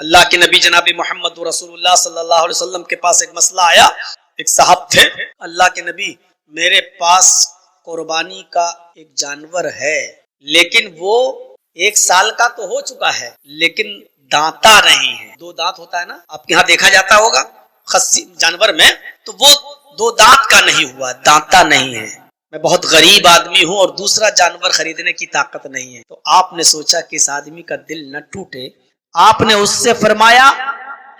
اللہ کے نبی جناب محمد رسول اللہ صلی اللہ علیہ وسلم کے پاس ایک مسئلہ آیا. ایک صاحب تھے, اللہ کے نبی میرے پاس قربانی کا ایک جانور ہے, لیکن وہ 1 سال کا تو ہو چکا ہے لیکن دانتا نہیں ہے. 2 دانت ہوتا ہے نا, آپ کے یہاں دیکھا جاتا ہوگا خصی جانور میں, تو وہ 2 دانت کا نہیں ہوا, دانتا نہیں ہے. میں بہت غریب آدمی ہوں اور دوسرا جانور خریدنے کی طاقت نہیں ہے. تو آپ نے سوچا کہ اس آدمی کا دل نہ ٹوٹے, آپ نے اس سے فرمایا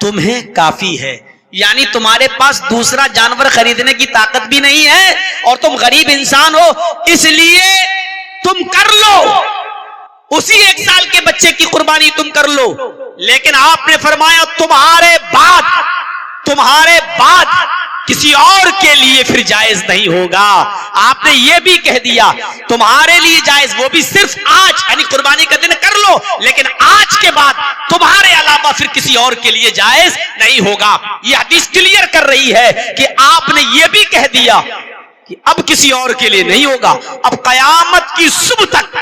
تمہیں کافی ہے, یعنی تمہارے پاس دوسرا جانور خریدنے کی طاقت بھی نہیں ہے اور تم غریب انسان ہو, اس لیے تم کر لو, اسی 1 سال کے بچے کی قربانی تم کر لو. لیکن آپ نے فرمایا تمہارے بعد کسی اور کے لیے پھر جائز نہیں ہوگا. آپ نے یہ بھی کہہ دیا تمہارے لیے جائز, وہ بھی صرف آج, یعنی قربانی کا دن کر لو, لیکن آج کے بعد تمہارے علاوہ پھر کسی اور کے لیے جائز نہیں ہوگا. یہ حدیث کلیئر کر رہی ہے کہ آپ نے یہ بھی کہہ دیا کہ اب کسی اور کے لیے نہیں ہوگا. اب قیامت کی صبح تک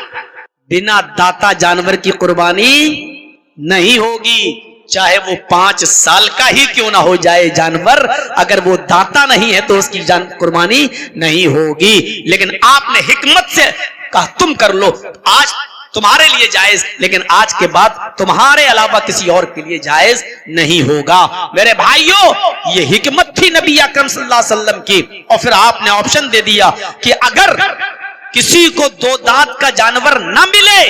بنا داتا جانور کی قربانی نہیں ہوگی, چاہے وہ 5 سال کا ہی کیوں نہ ہو جائے جانور, اگر وہ داتا نہیں ہے تو اس کی قربانی نہیں ہوگی. لیکن آپ نے حکمت سے کہا تم کر لو, آج تمہارے لیے جائز, لیکن آج کے بعد تمہارے علاوہ کسی اور کے لیے جائز نہیں ہوگا. میرے بھائیوں, یہ حکمت تھی نبی اکرم صلی اللہ علیہ وسلم کی, اور پھر آپ نے آپشن دے دیا کہ اگر کسی کو 2 دانت کا جانور نہ ملے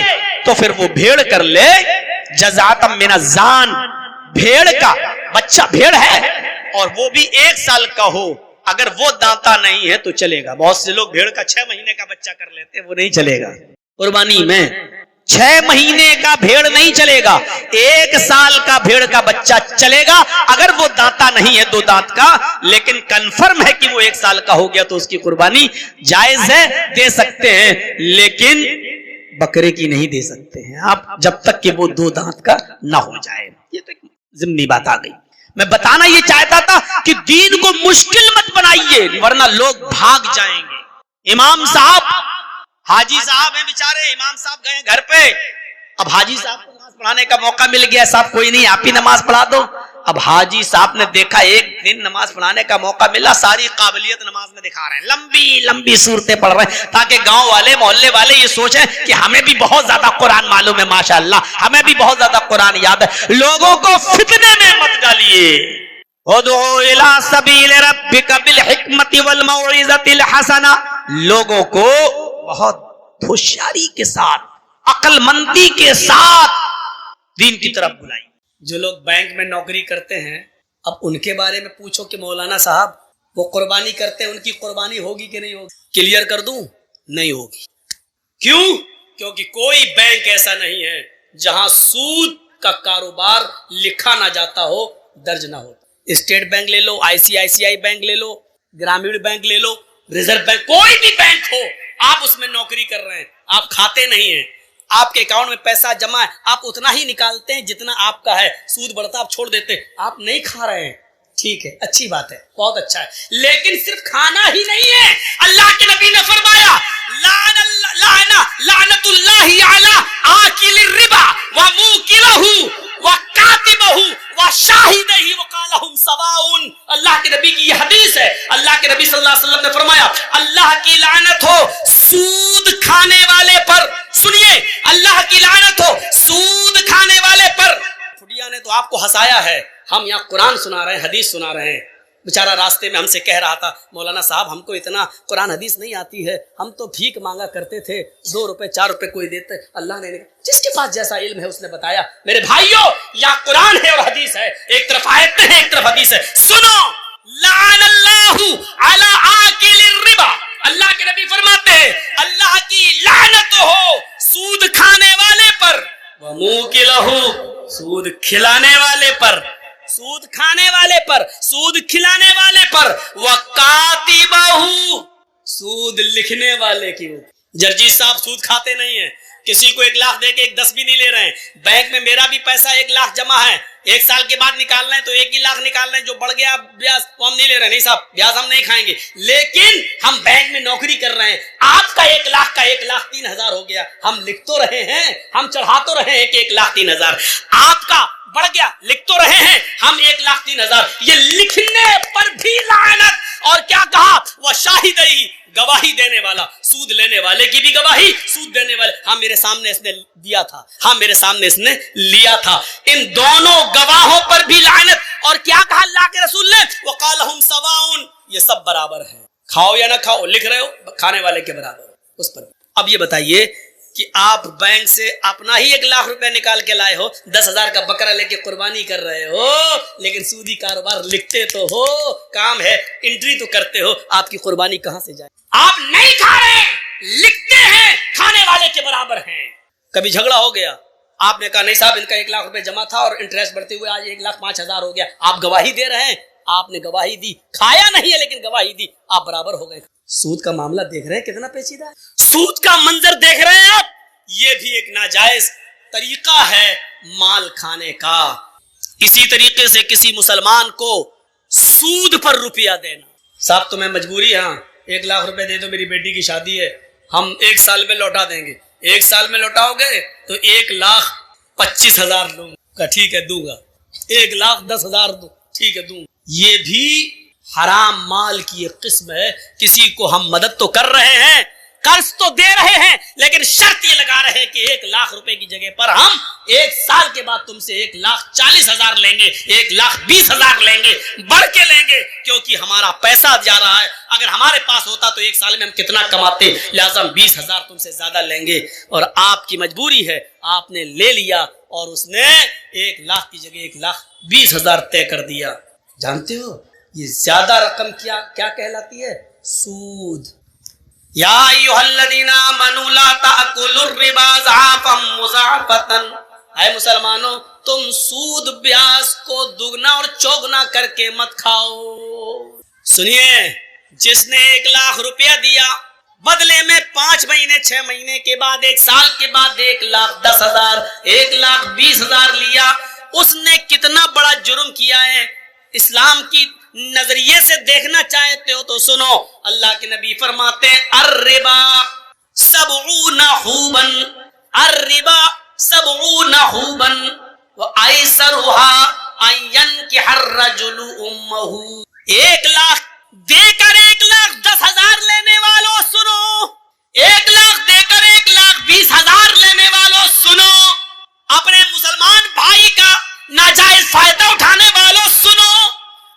تو پھر وہ بھیڑ کر لے, جزاتم من الزان, بھیڑ کا بچہ بھیڑ ہے اور وہ بھی 1 سال کا ہو, اگر وہ دانتا نہیں ہے تو چلے گا. بہت سے لوگ بھیڑ کا 6 مہینے کا بچہ کر لیتے ہیں, وہ نہیں چلے گا قربانی میں. 6 مہینے کا بھیڑ نہیں چلے گا, 1 سال کا بھیڑ کا بچہ چلے گا اگر وہ دانتا نہیں ہے 2 دانت کا, لیکن کنفرم ہے کہ وہ 1 سال کا ہو گیا تو اس کی قربانی جائز ہے, دے سکتے ہیں, لیکن بکرے کی نہیں دے سکتے ہیں آپ جب تک کہ وہ 2 دانت کا نہ ہو جائے. یہ تو ایک ضمنی بات آ گئی. میں بتانا یہ چاہتا تھا کہ دین کو مشکل مت بنائیے ورنہ لوگ بھاگ جائیں گے. امام صاحب, حاجی صاحب ہیں بیچارے, امام صاحب گئے گھر پہ, اب حاجی صاحب کو نماز پڑھانے کا موقع مل گیا, صاحب کوئی نہیں آپ ہی نماز پڑھا دو. اب حاجی صاحب نے دیکھا 1 دن نماز پڑھانے کا موقع ملا, ساری قابلیت نماز میں دکھا رہے ہیں, لمبی لمبی صورتیں پڑھ رہے ہیں تاکہ گاؤں والے محلے والے یہ سوچیں کہ ہمیں بھی بہت زیادہ قرآن معلوم ہے, ماشاءاللہ ہمیں بھی بہت زیادہ قرآن یاد ہے. لوگوں کو فتنے میں مت ڈالیے. ادعو الی سبیل ربک بالحکمت والموعظۃ الحسنہ, لوگوں کو بہت ہوشیاری کے ساتھ, عقل مندی کے ساتھ دین کی طرف بلائیے. جو لوگ بینک میں نوکری کرتے ہیں, اب ان کے بارے میں پوچھو کہ مولانا صاحب وہ قربانی کرتے ہیں, ان کی قربانی ہوگی کہ نہیں ہوگی؟ کلیئر کر دوں, نہیں ہوگی. کیوں؟ کیونکہ کوئی بینک ایسا نہیں ہے جہاں سود کا کاروبار لکھا نہ جاتا ہو, درج نہ ہوتا. اسٹیٹ بینک لے لو, ICICI بینک لے لو, گرامین بینک لے لو, ریزرو بینک, کوئی بھی بینک ہو, آپ اس میں نوکری کر رہے ہیں, آپ کھاتے نہیں ہیں, آپ کے اکاؤنٹ میں پیسہ جمع ہے, آپ اتنا ہی نکالتے ہیں جتنا آپ کا ہے, سود بڑھتا آپ چھوڑ دیتے, آپ نہیں کھا رہے ہیں, ٹھیک ہے, اچھی بات ہے, بہت اچھا ہے, لیکن صرف کھانا ہی نہیں ہے. اللہ کے نبی نے فرمایا لعنت اللہ علی آکل الربا وموکلہ وکاتبہ وشاہدہ وقالہم سواء. اللہ کے نبی کی یہ حدیث ہے. اللہ کے نبی صلی اللہ علیہ وسلم نے فرمایا اللہ کی لعنت ہو سود کھانے والے پر. سنیے, اللہ کی لعنت ہو سود کھانے والے پر. فڈیا نے تو آپ کو ہنسایا ہے, ہم یہاں قرآن سنا رہے ہیں, حدیث سنا رہے ہیں. بیچارہ راستے میں ہم سے کہہ رہا تھا مولانا صاحب ہم کو اتنا قرآن حدیث نہیں آتی ہے, ہم تو بھیک مانگا کرتے تھے, 2 روپے 4 روپے کوئی دیتے. اللہ نے جس کے پاس جیسا علم ہے اس نے بتایا. میرے بھائیوں, یا قرآن ہے اور حدیث ہے, ایک طرف آیت ہے ایک طرف حدیث ہے. سنو, لعن اللہ علی آکل الربا, اللہ کے نبی فرماتے ہیں اللہ کی لعنت ہو سود کھانے والے پر, وموکلہ, سود کھلانے والے پر, سود کھانے والے پر, سود کھلانے والے پر, وکاتبہ, سود لکھنے والے کی. جرجی صاحب سود کھاتے نہیں ہیں, کسی کو 1 لاکھ دے کے 1 10 بھی نہیں لے رہے ہیں. بینک میں میرا بھی پیسہ 1 لاکھ جمع ہے, 1 سال کے بعد نکالنا ہے تو 1 ہی لاکھ نکالنا ہے، جو بڑھ گیا بیاض وہ ہم نہیں لے رہے، نہیں صاحب بیاض ہم نہیں کھائیں گے، لیکن ہم بینک میں نوکری کر رہے ہیں، آپ کا 1 لاکھ کا 1,03,000 ہو گیا، ہم لکھ تو رہے ہیں، ہم چڑھا تو رہے ہیں کہ 1,03,000، آپ کا بڑھ گیا، لکھ تو رہے ہیں ہم 1,03,000، یہ لکھنے پر بھی لعنت۔ اور کیا کہا؟ وہ شاہدی، گواہی دینے والا، سود لینے والے کی بھی گواہی، سود دینے والے، ہاں میرے سامنے اس نے دیا تھا، ہاں میرے سامنے اس نے لیا تھا، ان دونوں گواہوں پر بھی لعنت۔ اور کیا کہا اللہ کے رسول نے؟ وقالہم سواء، یہ سب برابر ہیں، کھاؤ یا نہ کھاؤ، لکھ رہے ہو کھانے والے کے برابر اس پر۔ اب یہ بتائیے کہ آپ بینک سے اپنا ہی 1 لاکھ روپے نکال کے لائے ہو، 10,000 کا بکرا لے کے قربانی کر رہے ہو، لیکن سودی کاروبار لکھتے تو ہو، کام ہے انٹری تو کرتے ہو، آپ کی قربانی کہاں سے جائے؟ آپ نہیں کھا رہے، لکھتے ہیں، کھانے والے کے برابر ہیں۔ کبھی جھگڑا ہو گیا، آپ نے کہا نہیں صاحب ان کا 1 لاکھ روپے جمع تھا اور انٹرسٹ بڑھتے ہوئے آج 1,05,000 ہو گیا، آپ گواہی دے رہے ہیں، آپ نے گواہی دی، کھایا نہیں ہے لیکن گواہی دی، آپ برابر ہو گئے۔ سود کا معاملہ دیکھ رہے ہیں کتنا پیچیدہ ہے، سود کا منظر دیکھ رہے ہیں آپ، یہ بھی ایک ناجائز طریقہ ہے مال کھانے کا۔ اسی طریقے سے کسی مسلمان کو سود پر روپیہ دینا، صاحب تمہیں مجبوری، ہاں 1 لاکھ روپے دے دو، میری بیٹی کی شادی ہے، ہم 1 سال میں لوٹا دیں گے، 1 سال میں لوٹاؤ گے تو 1,25,000 دوں گا، ٹھیک ہے دوں گا، 1,10,000 دوں، ٹھیک ہے دوں گا۔ یہ بھی حرام مال کی ایک قسم ہے، کسی کو ہم مدد تو کر رہے ہیں، قرض تو دے رہے ہیں، لیکن شرط یہ لگا رہے ہیں کہ 1 لاکھ روپے کی جگہ پر ہم 1 سال کے بعد تم سے 1,40,000 لیں گے، 1,20,000 لیں گے، بڑھ کے لیں گے، کیونکہ ہمارا پیسہ جا رہا ہے، اگر ہمارے پاس ہوتا تو 1 سال میں ہم کتنا کماتے، لہٰذا 20,000 تم سے زیادہ لیں گے۔ اور آپ کی مجبوری ہے، آپ نے لے لیا اور اس نے 1 لاکھ کی جگہ 1,20,000 طے کر دیا۔ جانتے ہو یہ زیادہ رقم کیا کہلاتی ہے؟ سود۔ یا ایھا الذین آمنوا لا تأکلوا الربا ضعافا مضاعفا، اے مسلمانوں تم سود بیاج کو دگنا اور چوگنا کر کے مت کھاؤ۔ سنیے، جس نے 1 لاکھ روپیہ دیا، بدلے میں 5 مہینے 6 مہینے کے بعد 1 سال کے بعد 1,10,000 1,20,000 لیا، اس نے کتنا بڑا جرم کیا ہے؟ اسلام کی نظریے سے دیکھنا چاہتے ہو تو سنو، اللہ کے نبی فرماتے ہیں الربا 70 حوبا، الربا 70 حوبا وایسرها ان ينكح الرجل امه۔ 1 لاکھ دے کر 1,10,000 لینے والوں سنو، 1 لاکھ دے کر 1,20,000 لینے والوں سنو، اپنے مسلمان بھائی کا ناجائز فائدہ اٹھانے والوں سنو،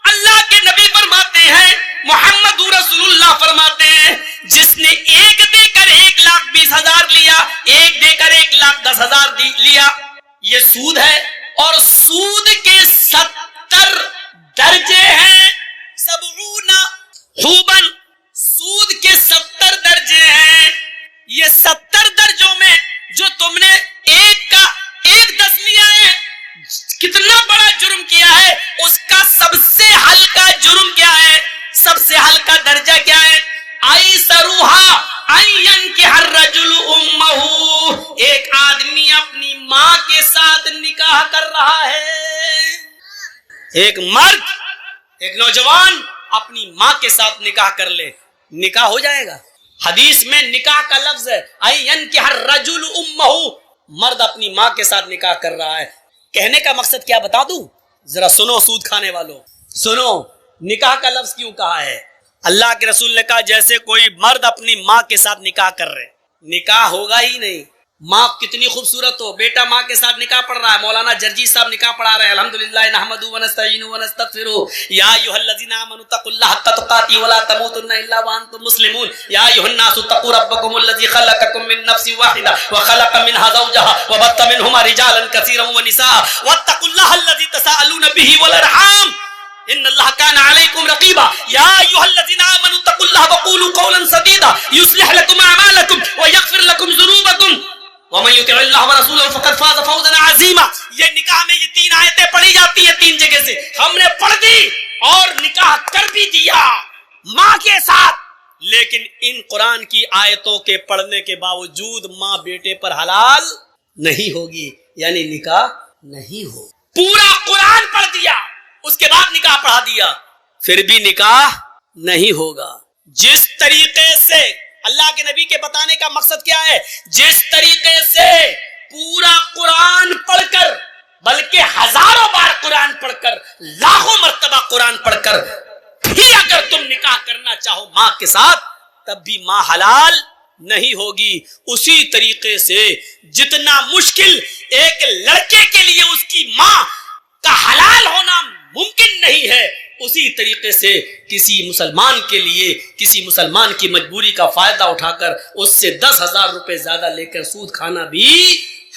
اللہ کے نبی فرماتے ہیں، محمد رسول اللہ فرماتے ہیں، جس نے 1 دے کر 1,20,000 لیا، 1 دے کر 1,10,000 لیا، یہ سود ہے، اور سود کے 70 درجے ہیں، 70 حوبا، سود کے 70 درجے ہیں۔ یہ 70 درجوں میں جو تم نے 1 لیا ہے، کتنا بڑا جرم کیا ہے، اس کا سب سے ہلکا جرم کیا ہے، سب سے ہلکا درجہ کیا ہے؟ ایسرها ان ينكح الرجل امه، ایک آدمی اپنی ماں کے ساتھ نکاح کر رہا ہے، ایک مرد، ایک نوجوان اپنی ماں کے ساتھ نکاح کر لے، نکاح ہو جائے گا۔ حدیث میں نکاح کا لفظ ہے ان ينكح الرجل امه، مرد اپنی ماں کے ساتھ نکاح کر رہا ہے۔ کہنے کا مقصد کیا بتا دوں؟ ذرا سنو سود کھانے والوں، سنو، نکاح کا لفظ کیوں کہا ہے؟ اللہ کے رسول نے کہا جیسے کوئی مرد اپنی ماں کے ساتھ نکاح کر رہے، نکاح ہوگا ہی نہیں، ماں کتنی خوبصورت ہو، بیٹا ماں کے ساتھ نکاح پڑھ رہا ہے، مولانا جرجی صاحب نکاح پڑھا رہے ہیں، الحمدللہ نحمدہ ونستعینہ ونستغفرہ، یا ایھا الذین آمنوا اتقوا اللہ حق تقاتہ ولا تموتن الا وانتم مسلمون، یا ایھا الناس اتقوا ربکم الذی خلقکم من نفس واحدہ وخلق منها زوجها وبث منهما رجالا کثیرا ونساء واتقوا اللہ الذی تساءلون به والارحام ان اللہ کان علیکم رقیبا، یا ایھا الذین آمنوا اتقوا اللہ وقولوا قولا سدیدا یصلح لکم اعمالکم ویغفر لکم ذنوبکم ومن یطع اللہ ورسولہ فقد فاز فوزا عظیما۔ یہ نکاح میں یہ 3 آیتیں پڑھی جاتی ہیں 3 جگہ سے، ہم نے پڑھ دی اور نکاح کر بھی دیا ماں کے ساتھ، لیکن ان قرآن کی آیتوں کے پڑھنے کے باوجود ماں بیٹے پر حلال نہیں ہوگی، یعنی نکاح نہیں ہو۔ पूरा कुरान पढ़ दिया, उसके बाद निकाह पढ़ा दिया, फिर भी निकाह नहीं होगा। जिस तरीके से अल्लाह के नबी के बताने का मकसद क्या है, जिस तरीके से पूरा कुरान पढ़कर, बल्कि हजारों बार कुरान पढ़कर, लाखों मर्तबा कुरान पढ़कर भी अगर तुम निकाह करना चाहो माँ के साथ, तब भी माँ हलाल नहीं होगी। उसी तरीके से जितना मुश्किल एक लड़के के लिए उसकी माँ का हलाल होना मुमकिन नहीं है, उसी तरीके से किसी मुसलमान के लिए किसी मुसलमान की मजबूरी का फायदा उठाकर उससे 10,000 रुपए ज्यादा लेकर सूद खाना भी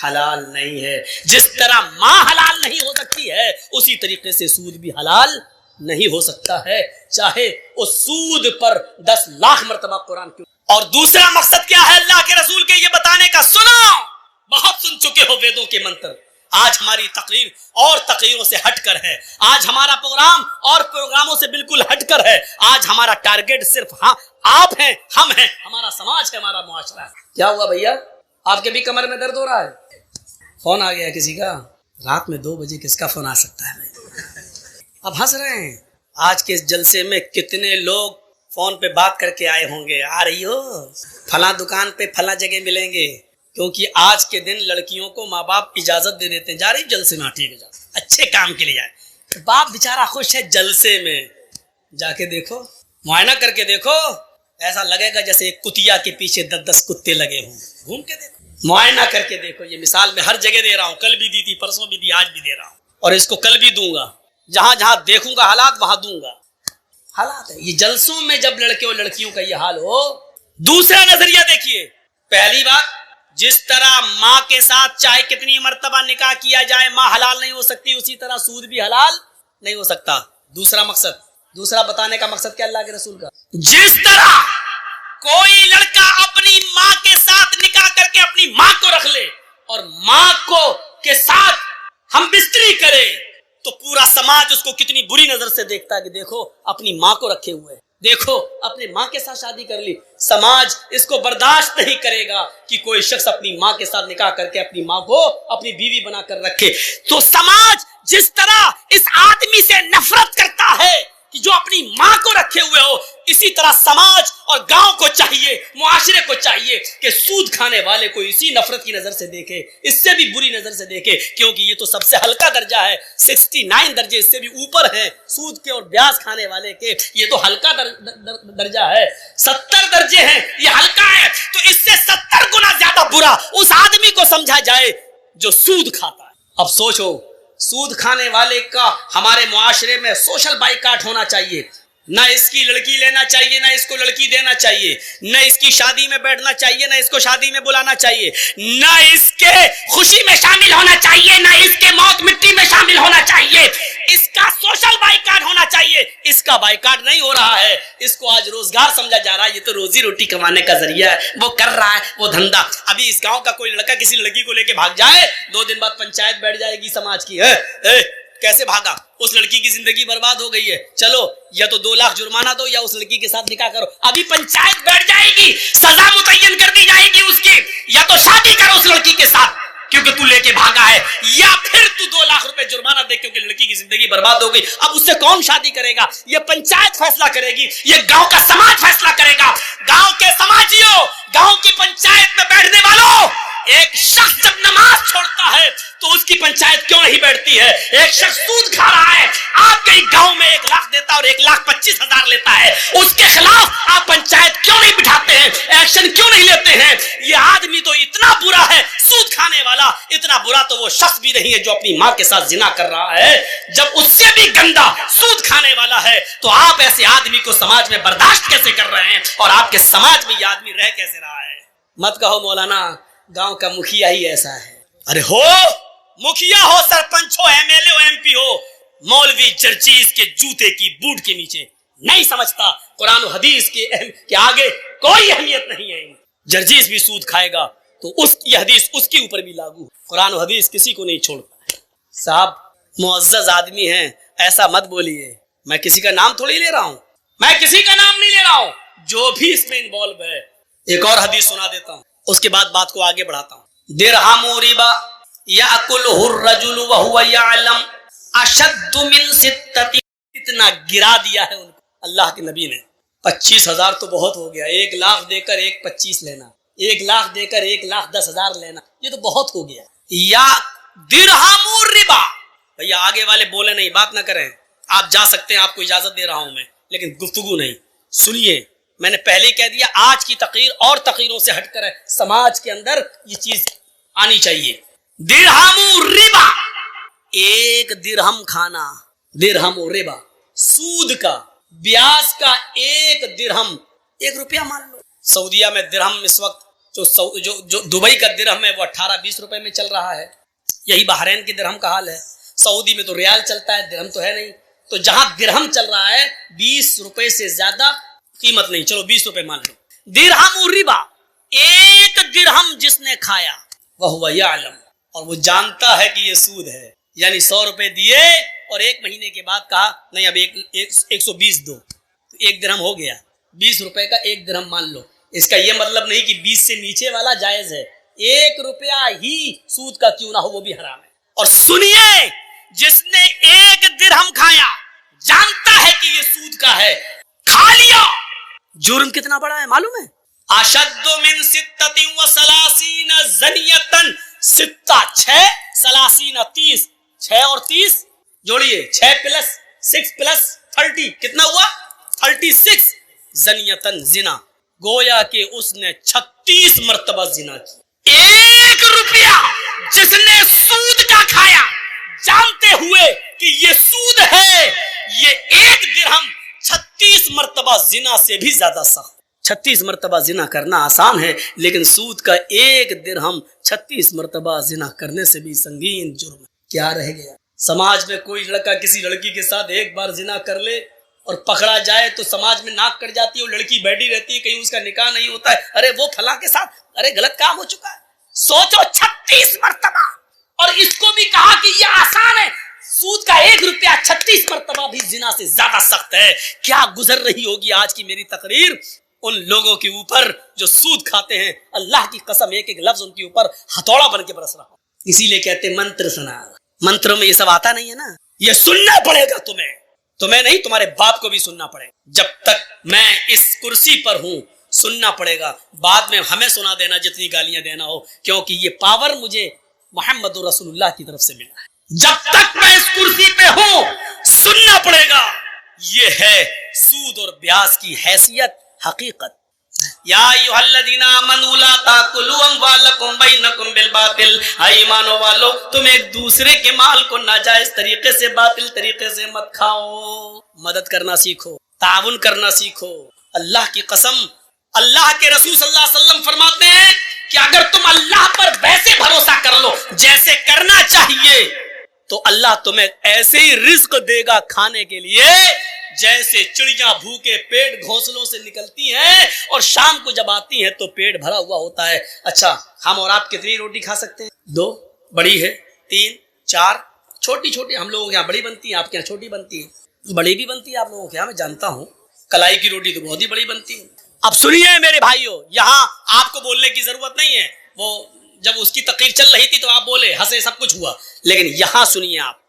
हलाल नहीं है। जिस तरह माँ हलाल नहीं हो सकती है, उसी तरीके से सूद भी हलाल नहीं हो सकता है, चाहे उस सूद पर 10 लाख मर्तबा कुरान क्यों। और दूसरा मकसद क्या है अल्लाह के रसूल के ये बताने का, सुनो, बहुत सुन चुके हो वेदों के मंत्र। आज हमारी तकरीर और तकरीरों से हटकर है, आज हमारा प्रोग्राम और प्रोग्रामों से बिल्कुल हटकर है। आज हमारा टारगेट सिर्फ आप हैं, हम हैं, हमारा समाज है, हमारा मुआशरा है। क्या हुआ भैया, आपके भी कमर में दर्द हो रहा है? फोन आ गया किसी का? रात में 2 बजे किसका फोन आ सकता है? अब हंस रहे हैं। आज के इस जलसे में कितने लोग फोन पे बात करके आए होंगे, आ रही हो फला दुकान पे फला जगह मिलेंगे, क्योंकि आज के दिन लड़कियों को माँ बाप इजाजत दे देते हैं, जा रही जलसे में, ठीक है जा, अच्छे काम के लिए जाए। बाप बेचारा खुश है जलसे में, जाके देखो, मुआयना करके देखो, ऐसा लगेगा जैसे एक कुतिया के पीछे 10-10 कुत्ते लगे हों। घूम के देखो, मुआयना करके देखो। ये मिसाल मैं हर जगह दे रहा हूँ, कल भी दी थी, परसों भी दी, आज भी दे रहा हूँ, और इसको कल भी दूंगा। जहां जहां देखूंगा हालात वहां दूंगा। हालात है ये जलसों में, जब लड़के और लड़कियों का ये हाल हो। दूसरा नजरिया देखिए, पहली बात, जिस तरह माँ के साथ चाहे कितनी मर्तबा निकाह किया जाए माँ हलाल नहीं हो सकती, उसी तरह सूद भी हलाल नहीं हो सकता। दूसरा मकसद, दूसरा बताने का मकसद क्या अल्लाह के रसूल का, जिस तरह कोई लड़का अपनी माँ के साथ निकाह करके अपनी माँ को रख ले और माँ को के साथ हम बिस्तरी करे, तो पूरा समाज उसको कितनी बुरी नजर से देखता है कि देखो अपनी माँ को रखे हुए, देखो अपने माँ के साथ शादी कर ली। समाज इसको बर्दाश्त नहीं करेगा कि कोई शख्स अपनी माँ के साथ निकाह करके अपनी माँ को अपनी बीवी बनाकर रखे। तो समाज जिस तरह इस आदमी से नफरत करता है कि जो अपनी माँ को रखे हुए हो, इसी तरह समाज और गांव को चाहिए, मुआशरे को चाहिए कि सूद खाने वाले को इसी नफरत की नजर से देखे, इससे भी बुरी नजर से देखे, क्योंकि ये तो सबसे हल्का दर्जा है। 69 दर्जे इससे भी ऊपर हैं सूद के और ब्याज खाने वाले के, ये तो हल्का दर्जा है। 70 दर्जे हैं, ये हल्का है, तो इससे 70 गुना ज्यादा बुरा उस आदमी को समझा जाए जो सूद खाता है। अब सोचो, सूद खाने वाले का हमारे मुआशरे में सोशल बाइकाट होना चाहिए। ना इसकी लड़की लेना चाहिए, ना इसको लड़की देना चाहिए, न इसकी शादी में बैठना चाहिए, ना इसको शादी में बुलाना चाहिए, ना इसके खुशी में शामिल होना चाहिए, ना इसके मौत मिट्टी में शामिल होना चाहिए। इसका सोशल बाइकाट होना चाहिए। इसका बाइकाट नहीं हो रहा है, इसको आज रोजगार समझा जा रहा है, ये तो रोजी रोटी कमाने का जरिया है, वो कर रहा है वो धंधा। अभी इस गांव का कोई लड़का किसी लड़की को लेके भाग जाए, 2 दिन बाद पंचायत बैठ जाएगी समाज की, कैसे भागा, उस लड़की की जिंदगी बर्बाद हो गई है, चलो या तो 2 लाख जुर्माना दो या उस लड़की के साथ निकाह करो। अभी पंचायत बैठ जाएगी, सजा मुतय्यन कर दी जाएगी उसकी, या तो शादी करो उस लड़की के साथ क्योंकि तू लेके भागा है, या फिर तू 2 लाख रुपए जुर्माना दे क्योंकि लड़की की जिंदगी बर्बाद हो गई। अब उससे कौन शादी करेगा? ये पंचायत फैसला करेगी, ये गांव का समाज फैसला करेगा। गांव के समाजियों, गांव की पंचायत में बैठने वालों, एक शख्स जब नमाज छोड़ता है तो उसकी पंचायत क्यों नहीं बैठती है? एक शख्स सूद खा रहा है, आपके गांव में 1 लाख देता है और 1,25,000 लेता है, उसके खिलाफ आप पंचायत क्यों नहीं बिठाते हैं, एक्शन क्यों नहीं लेते हैं? ये आदमी तो इतना बुरा है, सूद खाने वाला, इतना बुरा तो वो शख्स भी नहीं है जो अपनी माँ के साथ जिना कर रहा है। जब उससे भी गंदा सूद खाने वाला है, तो आप ऐसे आदमी को समाज में बर्दाश्त कैसे कर रहे हैं और आपके समाज में ये आदमी रह कैसे रहा है? मत कहो मौलाना गांव का मुखिया ही ऐसा है। अरे हो मुखिया हो, सरपंच हो, एमएलए हो, एमपी हो, मौलवी जर्जीज के जूते की बूट के नीचे नहीं समझता कुरान और हदीस के आगे कोई अहमियत नहीं है। जर्जीज भी सूद खाएगा तो ये हदीस उसके ऊपर भी लागू। कुरान और हदीस किसी को नहीं छोड़ता। साहब मुअज़्ज़ज़ आदमी हैं, ऐसा मत बोलिए। मैं किसी का नाम थोड़ी ले रहा हूं, मैं किसी का नाम नहीं ले रहा हूं, जो भी इसमें इन्वॉल्व है। एक और हदीस सुना देता हूं, उसके बाद बात को आगे बढ़ाता हूं। दिरहम रिबा याकुलहु الرجل وهو يعلم अशद्दु मिन सित्तति, इतना गिरा दिया है उनको अल्लाह के नबी ने। 25,000 तो बहुत हो गया, 1 लाख देकर 1,25,000 लेना, 1 लाख देकर 1,10,000 लेना, ये तो बहुत हो गया। या दिरहमु रिबा, भैया आगे वाले बोले नहीं, बात ना करें, आप जा सकते हैं, आपको इजाजत दे रहा हूं मैं, लेकिन गुफ्तगू नहीं। सुनिए, मैंने पहले कह दिया आज की तकरीर और तकरीरों से हटकर है, समाज के अंदर ये चीज आनी चाहिए। दिरहमु रिबा, 1 दिरहम खाना, दिरहम रिबा, सूद का, ब्याज का 1 दिरहम, 1 रुपया मान लो। सऊदीया में दिरहम इस वक्त जो दुबई का दिरहम है वो 18-20 रुपए में चल रहा है। यही बहरैन के दिरहम का हाल है। सऊदी में तो रियाल चलता है, दिरहम तो है नहीं। तो जहां दिरहम चल रहा है 20 रुपए से ज्यादा कीमत नहीं, चलो 20 रुपए मान लो। दिरहम रिबा, 1 दिरहम जिसने खाया वह यअलम, और वो जानता है कि ये सूद है, यानी 100 रुपए दिए और 1 महीने के बाद कहा नहीं अब 120 दो, तो 1 दिरहम हो गया, 20 रुपए का 1 दिरहम मान लो। इसका ये मतलब नहीं कि 20 से नीचे वाला जायज है, 1 रुपया ही सूद का क्यों ना हो वो भी हराम है। और सुनिए, जिसने 1 दिरहम खाया जानता है कि ये सूद का है, खा लिया, जुर्म कितना बड़ा है मालूम है? अशद्दु मिन सित्ततिन व सलासीन ज़नियतन, सित्ता 6, सलासीन 30, 6 और 30 जोड़िए, 6 + 6 + 30 कितना हुआ? 36 ज़नियतन, जिना, गोया के उसने 36 मर्तबा जिना की। 1 रुपया जिसने सूद का खाया जानते हुए कि ये सूद है, ये 1 दिरहम 36 मर्तबा जिना से भी ज्यादा सख्त। 36 मर्तबा जिना करना आसान है, लेकिन सूद का 1 दिरहम 36 मर्तबा जिना करने से भी संगीन जुर्म। क्या रह गया? समाज में कोई लड़का किसी लड़की के साथ 1 बार जिना कर ले और पकड़ा जाए तो समाज में नाक कट जाती है, वो लड़की बैठी रहती है, कहीं उसका निकाह नहीं होता है, अरे वो फला के साथ, अरे गलत काम हो चुका है। सोचो 36 मर्तबा, और इसको भी कहा कि ये आसान है, सूद का 1 रुपया 36 मर्तबा भी जिना से ज्यादा सख्त है। क्या गुजर रही होगी आज की मेरी तकरीर उन लोगों के ऊपर जो सूद खाते हैं, अल्लाह की कसम एक एक लफ्ज उनके ऊपर हथौड़ा बन के बरस रहा हो। इसीलिए कहते मंत्र सुना, मंत्रों में ये सब आता नहीं है ना, ये सुनना पड़ेगा तुम्हें नहीं, तुम्हारे बाप को भी सुनना पड़ेगा। जब तक मैं इस कुर्सी पर हूं सुनना पड़ेगा, बाद में हमें सुना देना जितनी गालियां देना हो, क्योंकि ये पावर मुझे मोहम्मद रसूलुल्लाह की तरफ से मिला है। जब तक मैं इस कुर्सी पे हूं सुनना पड़ेगा। ये है सूद और ब्याज की हैसियत, हकीकत। या अय्युहल्लज़ीना आमनू ला ताकुलू अम्वालकुम बैनकुम बिल बातिल, ईमानो वालो तुम एक दूसरे के माल को नाजायज तरीके से, बातिल तरीके से मत खाओ। मदद करना सीखो, ताउन करना सीखो। अल्लाह की कसम, अल्लाह के रसूल सल्लल्लाहु अलैहि वसल्लम फरमाते हैं कि अगर तुम अल्लाह पर वैसे भरोसा कर लो जैसे करना चाहिए, तो अल्लाह तुम्हें ऐसे ही रिज्क देगा खाने के लिए जैसे चिड़िया भूखे पेट घोंसलों से निकलती हैं और शाम को जब आती हैं तो पेट भरा हुआ होता है। अच्छा, हम और आप कितनी रोटी खा सकते हैं? 2 बड़ी है, 3, 4 छोटी छोटी। हम लोगों के यहाँ बड़ी बनती है, आपके यहाँ छोटी बनती है। बड़ी भी बनती है आप लोगों के यहाँ, मैं जानता हूँ। कलाई की रोटी तो बहुत ही बड़ी बनती है। अब सुनिए मेरे भाइयों, यहाँ आपको बोलने की जरूरत नहीं है। वो जब उसकी तकरीर चल रही थी तो आप बोले, हंसे, सब कुछ हुआ, लेकिन यहाँ सुनिए आप,